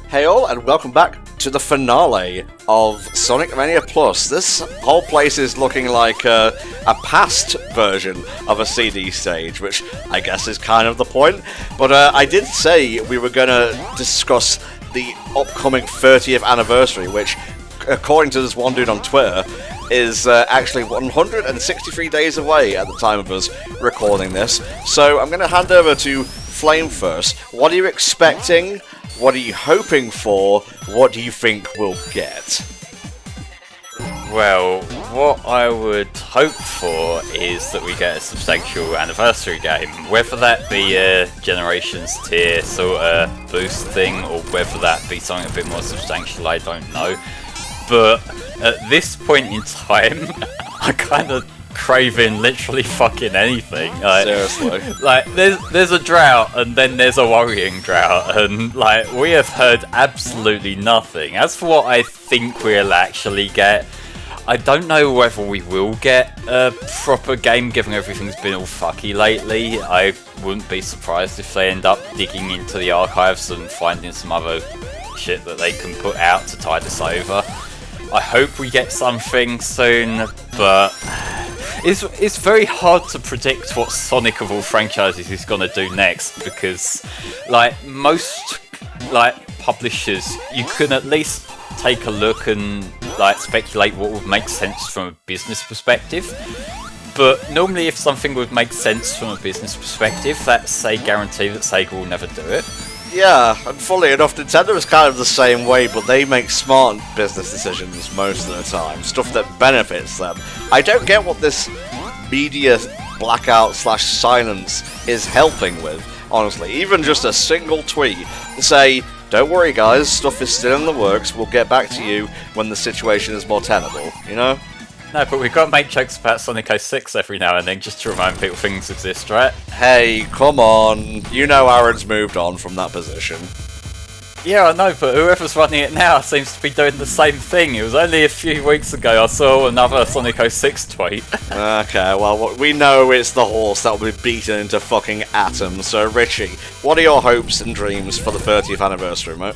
Hey all, and welcome back to the finale of Sonic Mania Plus. This whole place is looking like a past version of a CD stage, which I guess is kind of the point. But I did say we were going to discuss the upcoming 30th anniversary, which, according to this one dude on Twitter, is actually 163 days away at the time of us recording this. So I'm going to hand over to Flame first. What are you expecting? What are you hoping for? What do you think we'll get? Well, what I would hope for is that we get a substantial anniversary game. Whether that be a Generations tier sort of boost thing, or whether that be something a bit more substantial, I don't know. But at this point in time, I kind of craving literally fucking anything. Like, seriously. Like, there's a drought, and then there's a worrying drought, and like, we have heard absolutely nothing. As for what I think we'll actually get, I don't know whether we will get a proper game, given everything's been all fucky lately. I wouldn't be surprised if they end up digging into the archives and finding some other shit that they can put out to tide us over. I hope we get something soon, but it's very hard to predict what Sonic of all franchises is going to do next, because like most like publishers, you can at least take a look and like speculate what would make sense from a business perspective. But normally if something would make sense from a business perspective, that's a guarantee that Sega will never do it. Yeah, and funnily enough, Nintendo is kind of the same way, but they make smart business decisions most of the time, stuff that benefits them. I don't get what this media blackout/silence is helping with, honestly. Even just a single tweet to say, don't worry guys, stuff is still in the works, we'll get back to you when the situation is more tenable, you know? No, but we've got to make jokes about Sonic 06 every now and then, just to remind people things exist, right? Hey, come on. You know Aaron's moved on from that position. Yeah, I know, but whoever's running it now seems to be doing the same thing. It was only a few weeks ago I saw another Sonic 06 tweet. Okay, well, we know it's the horse that will be beaten into fucking atoms. So, Richie, what are your hopes and dreams for the 30th anniversary, mate?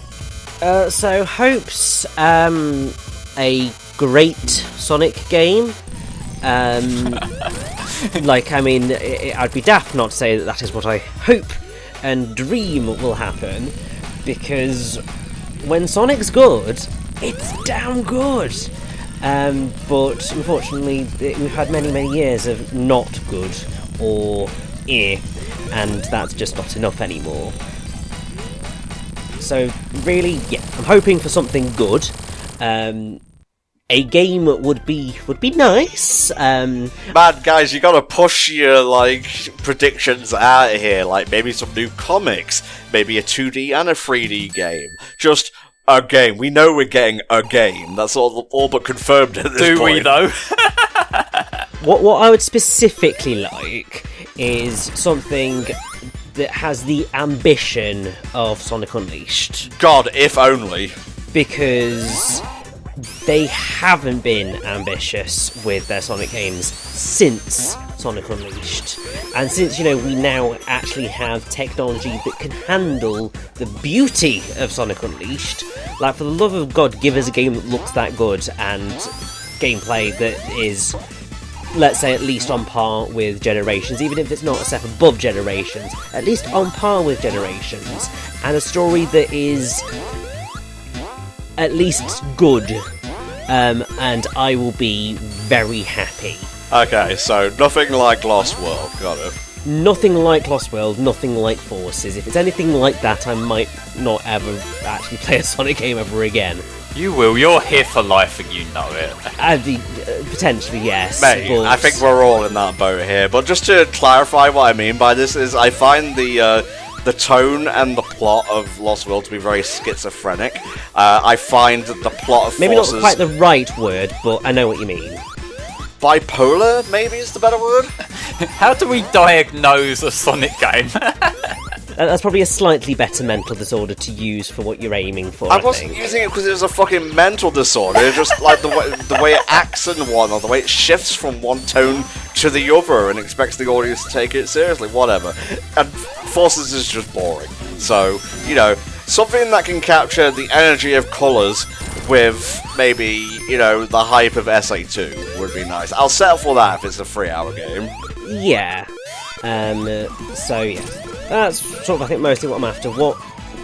So hopes, a great Sonic game. Like, I mean, I'd be daft not to say that that is what I hope and dream will happen, because when Sonic's good, it's damn good. But unfortunately, we've had many years of not good or and that's just not enough anymore. So really, yeah, I'm hoping for something good. A game would be nice. Man, guys, you gotta push your, like, predictions out of here. Like, maybe some new comics, maybe a 2D and a 3D game. Just a game. We know we're getting a game. That's all but confirmed at this point. Do we, though? What I would specifically like is something that has the ambition of Sonic Unleashed. God, if only. Because they haven't been ambitious with their Sonic games since Sonic Unleashed. And since, you know, we now actually have technology that can handle the beauty of Sonic Unleashed, like, for the love of God, give us a game that looks that good and gameplay that is, let's say, at least on par with Generations, even if it's not a step above Generations, at least on par with Generations, and a story that is at least good, and I will be very happy. Okay, so nothing like Lost World, got it. Nothing like Lost World, nothing like Forces. If it's anything like that, I might not ever actually play a Sonic game ever again. You will, you're here for life and you know it. Potentially, yes. Mate, but I think we're all in that boat here, but just to clarify what I mean by this is I find the tone and the plot of Lost World to be very schizophrenic. I find the plot of maybe Forces... not quite the right word, but I know what you mean. Bipolar, maybe, is the better word? How do we diagnose a Sonic game? That's probably a slightly better mental disorder to use for what you're aiming for, I wasn't using it because it was a fucking mental disorder. It's just like the way it acts in one, or the way it shifts from one tone to the other and expects the audience to take it seriously, whatever. And Forces is just boring. So, you know, something that can capture the energy of colours with maybe, you know, the hype of SA2 would be nice. I'll settle for that if it's a 3-hour game. Yeah. So yeah, that's sort of I think mostly what I'm after. What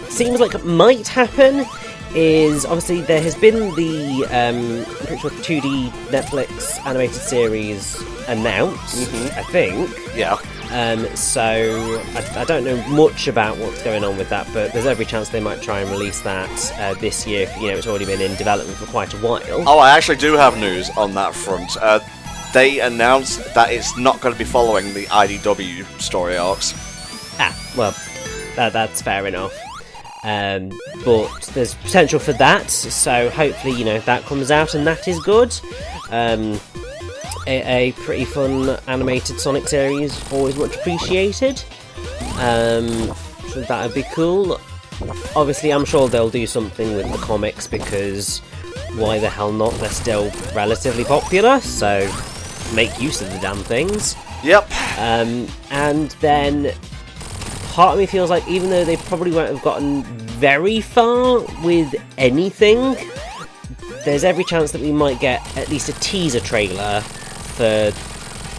seems like might happen is obviously there has been the I'm pretty sure 2D Netflix animated series announced. I think. Yeah. So I don't know much about what's going on with that, but there's every chance they might try and release that this year. You know, it's already been in development for quite a while. Oh, I actually do have news on that front. They announced that it's not going to be following the IDW story arcs. Well, that's fair enough. But there's potential for that, so hopefully, you know, that comes out and that is good. A pretty fun animated Sonic series, always much appreciated. So that would be cool. Obviously, I'm sure they'll do something with the comics because why the hell not? They're still relatively popular, so make use of the damn things. Yep. And then part of me feels like even though they probably won't have gotten very far with anything, there's every chance that we might get at least a teaser trailer for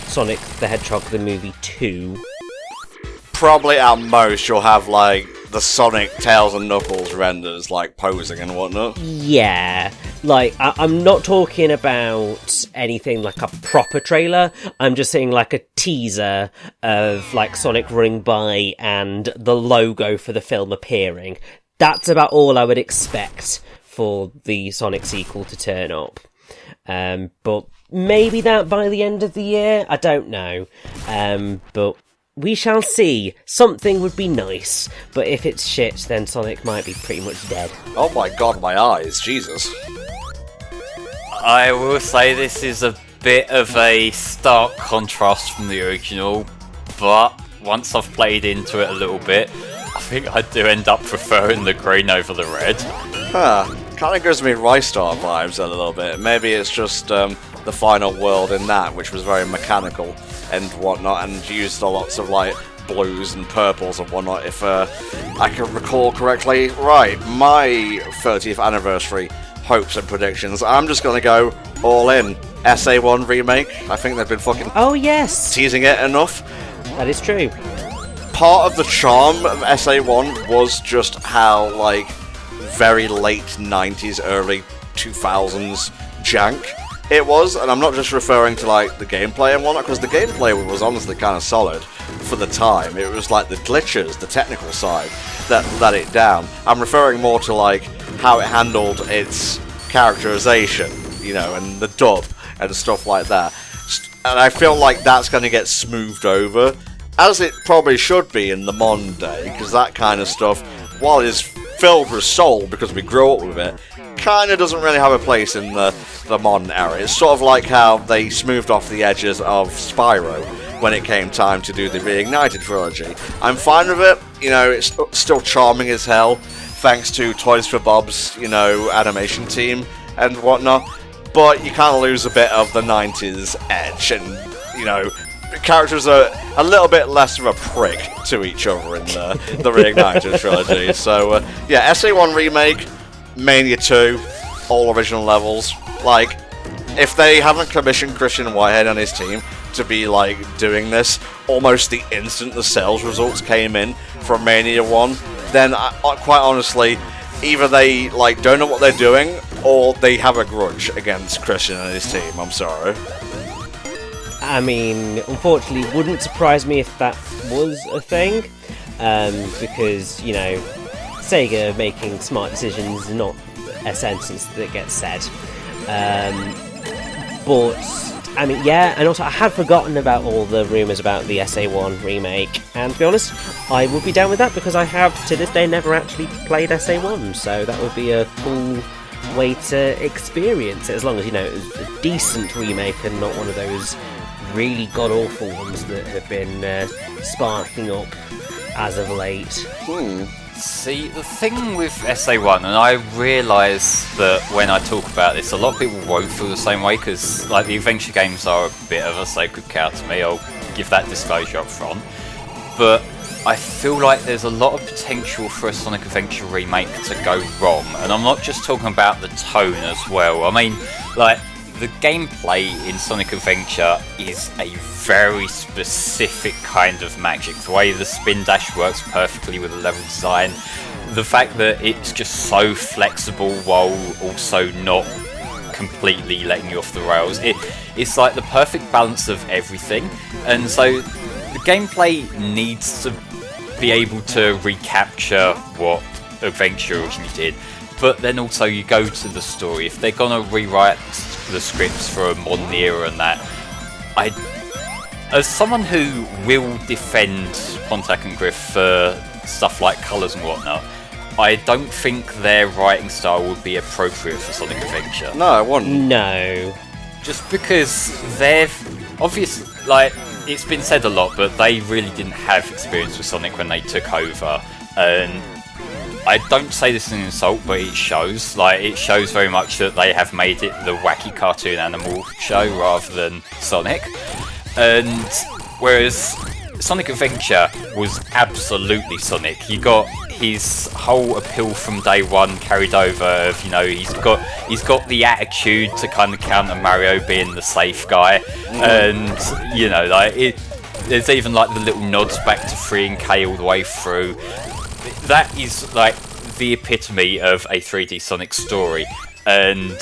Sonic the Hedgehog the Movie 2. Probably at most you'll have like the Sonic Tails and Knuckles renders like posing and whatnot. Yeah, like I'm not talking about anything like a proper trailer. I'm just saying like a teaser of like Sonic running by and the logo for the film appearing. That's about all I would expect for the Sonic sequel to turn up. But maybe that by the end of the year, I don't know. But we shall see. Something would be nice, but if it's shit, then Sonic might be pretty much dead. Oh my god, my eyes, Jesus. I will say this is a bit of a stark contrast from the original, but once I've played into it a little bit, I think I do end up preferring the green over the red. Huh. Kind of gives me Rystar vibes a little bit. Maybe it's just the final world in that, which was very mechanical and whatnot, and used lots of like blues and purples and whatnot, if I can recall correctly. Right, my 30th anniversary hopes and predictions. I'm just gonna go all in. SA1 remake. I think they've been fucking teasing it enough. That is true. Part of the charm of SA1 was just how like very late 90s, early 2000s jank it was, and I'm not just referring to like the gameplay and whatnot, because the gameplay was honestly kind of solid for the time. It was like the glitches, the technical side that let it down. I'm referring more to like how it handled its characterization, you know, and the dub and stuff like that. And I feel like that's going to get smoothed over, as it probably should be in the modern day, because that kind of stuff, while it's filled with soul because we grew up with it, kind of doesn't really have a place in the modern era. It's sort of like how they smoothed off the edges of Spyro when it came time to do the Reignited trilogy. I'm fine with it, you know, it's still charming as hell, thanks to Toys for Bob's, you know, animation team and whatnot, but you kind of lose a bit of the 90s edge, and, you know, characters are a little bit less of a prick to each other in the Reignited trilogy. So, yeah, SA1 remake, Mania 2, all original levels. Like, if they haven't commissioned Christian Whitehead and his team to be, like, doing this almost the instant the sales results came in from Mania 1, then, quite honestly, either they, like, don't know what they're doing, or they have a grudge against Christian and his team. I'm sorry. I mean, unfortunately, it wouldn't surprise me if that was a thing, because, you know, Sega making smart decisions is not a sentence that gets said. But, I mean, yeah, and also I had forgotten about all the rumours about the SA1 remake, and to be honest, I would be down with that, because I have, to this day, never actually played SA1, so that would be a cool way to experience it, as long as, you know, it was a decent remake and not one of those really god-awful ones that have been sparking up as of late. See, the thing with SA1, and I realise that when I talk about this, a lot of people won't feel the same way, because like the adventure games are a bit of a sacred cow to me. I'll give that disclosure up front. But I feel like there's a lot of potential for a Sonic Adventure remake to go wrong, and I'm not just talking about the tone as well. I mean, like, the gameplay in Sonic Adventure is a very specific kind of magic. The way the spin dash works perfectly with the level design, the fact that it's just so flexible while also not completely letting you off the rails. It's like the perfect balance of everything, and so the gameplay needs to be able to recapture what Adventure originally did, but then also you go to the story. If they're gonna rewrite the scripts for a modern era and that, as someone who will defend Pontac and Griff for stuff like colours and whatnot, I don't think their writing style would be appropriate for Sonic Adventure. No, it wouldn't. No. Just because they've obviously, like, it's been said a lot, but they really didn't have experience with Sonic when they took over, and I don't say this as an insult, but it shows. Like, it shows very much that they have made it the wacky cartoon animal show rather than Sonic. And whereas Sonic Adventure was absolutely Sonic, you got his whole appeal from day one carried over. Of, you know, he's got the attitude to kind of counter Mario being the safe guy, and you know, like there's even like the little nods back to 3 and K all the way through. That is like the epitome of a 3D Sonic story, and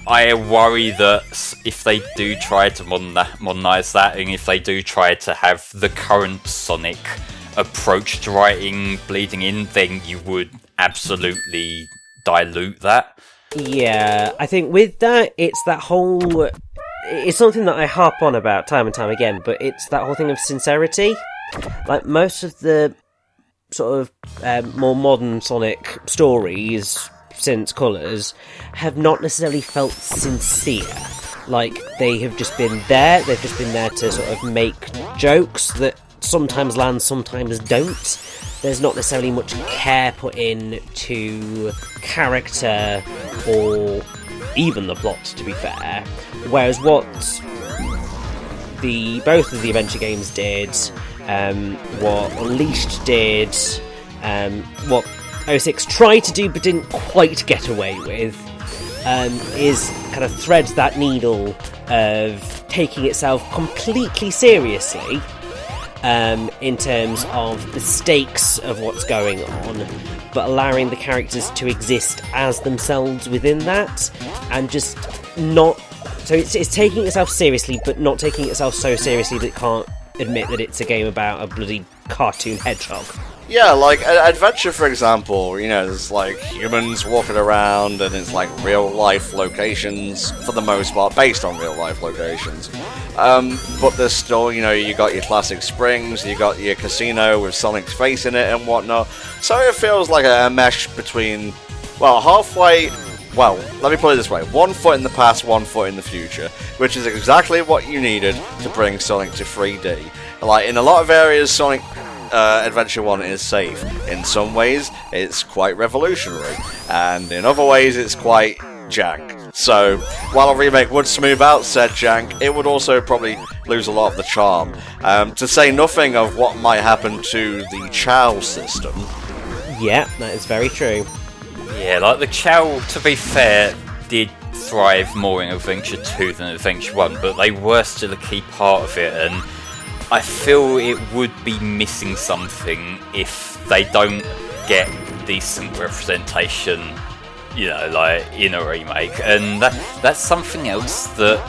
I worry that if they do try to modernise that, and if they do try to have the current Sonic approach to writing bleeding in, then you would absolutely dilute that. Yeah, I think with that, it's that whole... It's something that I harp on about time and time again, but it's that whole thing of sincerity. Like, most of the sort of more modern Sonic stories since Colours have not necessarily felt sincere. Like, they have just been there, they've just been there to sort of make jokes that sometimes land, sometimes don't. There's not necessarily much care put in to character or even the plot, to be fair. Whereas what both of the adventure games did, what Unleashed did, what 06 tried to do but didn't quite get away with, is kind of thread that needle of taking itself completely seriously, in terms of the stakes of what's going on, but allowing the characters to exist as themselves within that, and just not... So it's taking itself seriously, but not taking itself so seriously that it can't admit that it's a game about a bloody cartoon hedgehog. Yeah, like Adventure, for example, you know, there's like humans walking around, and it's like real-life locations, for the most part, based on real-life locations. But there's still, you know, you got your classic springs, you got your casino with Sonic's face in it and whatnot. So it feels like a mesh between, well, halfway... Well, let me put it this way, 1 foot in the past, 1 foot in the future, which is exactly what you needed to bring Sonic to 3D. Like, in a lot of areas, Sonic Adventure 1 is safe. In some ways, it's quite revolutionary, and in other ways, it's quite jank. So, while a remake would smooth out said jank, it would also probably lose a lot of the charm. To say nothing of what might happen to the Chow system. Yeah, that is very true. Yeah, like the Chow, to be fair, did thrive more in Adventure 2 than Adventure 1, but they were still a key part of it, and I feel it would be missing something if they don't get decent representation, you know, like in a remake. And that's something else that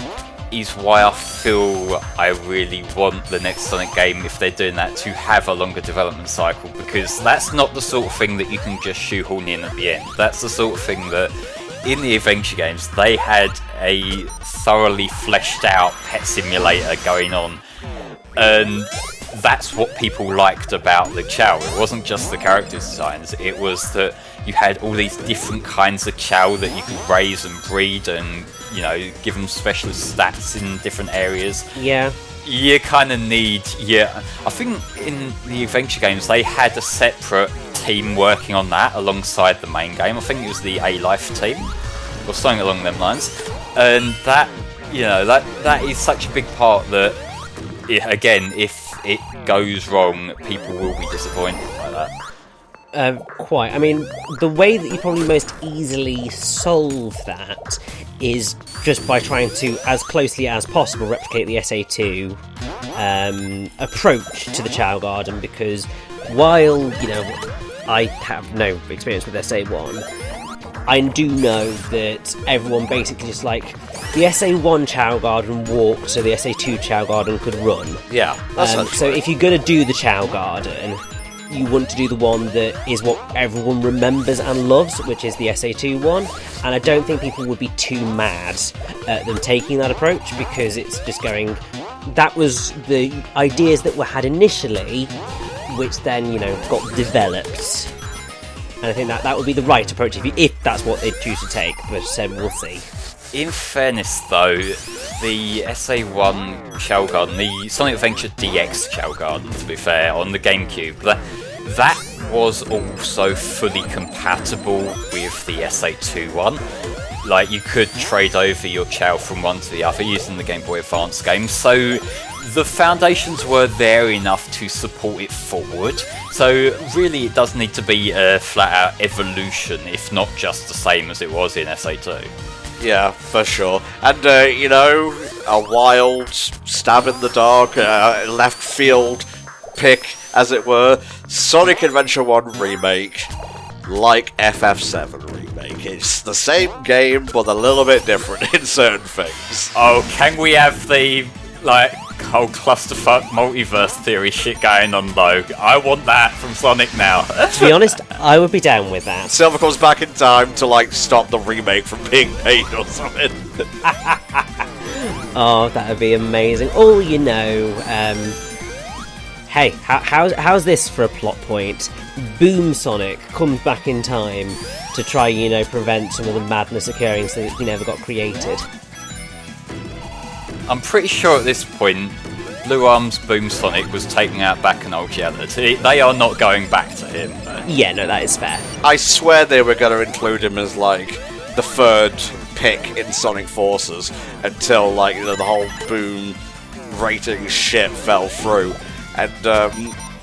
is why I feel I really want the next Sonic game, if they're doing that, to have a longer development cycle, because that's not the sort of thing that you can just shoehorn in at the end. That's the sort of thing that in the adventure games they had a thoroughly fleshed out pet simulator going on, and that's what people liked about the Chow. It wasn't just the character designs, it was that you had all these different kinds of Chow that you could raise and breed and, you know, give them specialist stats in different areas. Yeah. You kind of need... Yeah, I think in the adventure games they had a separate team working on that alongside the main game. I think it was the A-Life team, or something along them lines. And that, you know, that is such a big part that, again, if it goes wrong, people will be disappointed by that. Quite. I mean, the way that you probably most easily solve that is just by trying to, as closely as possible, replicate the SA2 approach to the Chow Garden, because while, you know, I have no experience with SA1, I do know that everyone basically just like, the SA1 Chow Garden walked so the SA2 Chow Garden could run. Yeah, that's so if you're going to do the Chow Garden, you want to do the one that is what everyone remembers and loves, which is the SA2 one, and I don't think people would be too mad at them taking that approach, because it's just going, that was the ideas that were had initially, which then, you know, got developed. And I think that would be the right approach if that's what they choose to take, but we'll see. In fairness, though, the SA1 Chow Garden, the Sonic Adventure DX Chow Garden, to be fair, on the GameCube, that was also fully compatible with the SA2 one. Like, you could trade over your Chow from one to the other using the Game Boy Advance game, so the foundations were there enough to support it forward. So really, it does need to be a flat-out evolution, if not just the same as it was in SA2. Yeah, for sure. And, you know, a wild, stab in the dark, left field pick, as it were, Sonic Adventure 1 remake, like FF7 remake. It's the same game, but a little bit different in certain things. Oh, can we have the, like, whole clusterfuck multiverse theory shit going on, though? I want that from Sonic now. To be honest, I would be down with that. Silver comes back in time to, like, stop the remake from being made or something. Oh, that would be amazing. Oh, you know, hey, how's this for a plot point? Boom Sonic comes back in time to try, you know, prevent some of the madness occurring so that he never got created. I'm pretty sure at this point, Blue Arms Boom Sonic was taking out back an old reality. They are not going back to him. Yeah, no, that is fair. I swear they were going to include him as, like, the third pick in Sonic Forces until, like, you know, the whole Boom rating shit fell through. And,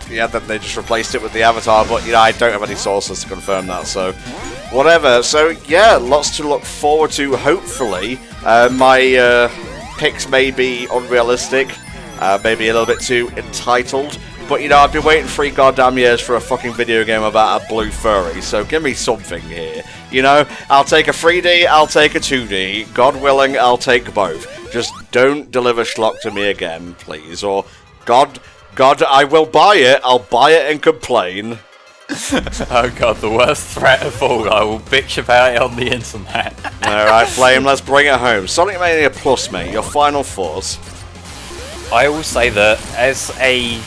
yeah, then they just replaced it with the Avatar, but, you know, I don't have any sources to confirm that, so whatever. So, yeah, lots to look forward to, hopefully. My picks may be unrealistic, maybe a little bit too entitled, but, you know, I've been waiting 3 goddamn years for a fucking video game about a blue furry, so give me something here. You know, I'll take a 3D, I'll take a 2D, God willing, I'll take both. Just don't deliver schlock to me again, please, or God, I will buy it, I'll buy it and complain. Oh god, the worst threat of all. I will bitch about it on the internet. Alright, Flame, let's bring it home. Sonic Mania Plus, mate, your final thoughts. I will say that as a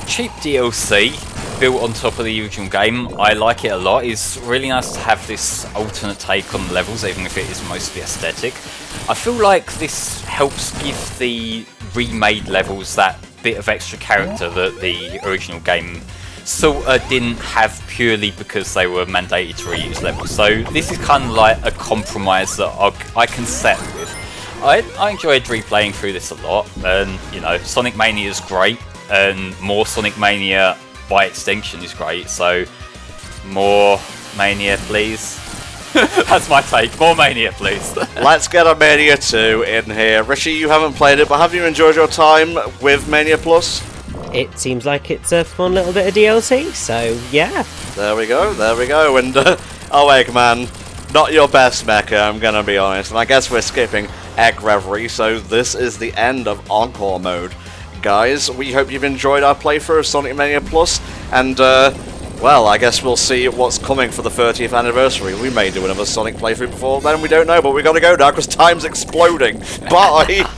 cheap DLC built on top of the original game, I like it a lot. It's really nice to have this alternate take on levels, even if it is mostly aesthetic. I feel like this helps give the remade levels that bit of extra character that the original game sort of didn't have, purely because they were mandated to reuse levels. So this is kind of like a compromise that I can set with. I enjoyed replaying through this a lot, and you know, Sonic Mania is great, and more Sonic Mania by extension is great, so more Mania please. That's my take, more Mania please. Let's get a Mania 2 in here. Rishi, you haven't played it, but have you enjoyed your time with Mania Plus? It seems like it's a fun little bit of DLC, so yeah. There we go, and oh Eggman, not your best mecha, I'm gonna be honest, and I guess we're skipping Egg Reverie, so this is the end of Encore mode. Guys, we hope you've enjoyed our playthrough of Sonic Mania Plus, and well, I guess we'll see what's coming for the 30th anniversary. We may do another Sonic playthrough before then, we don't know, but we gotta go now because time's exploding. Bye!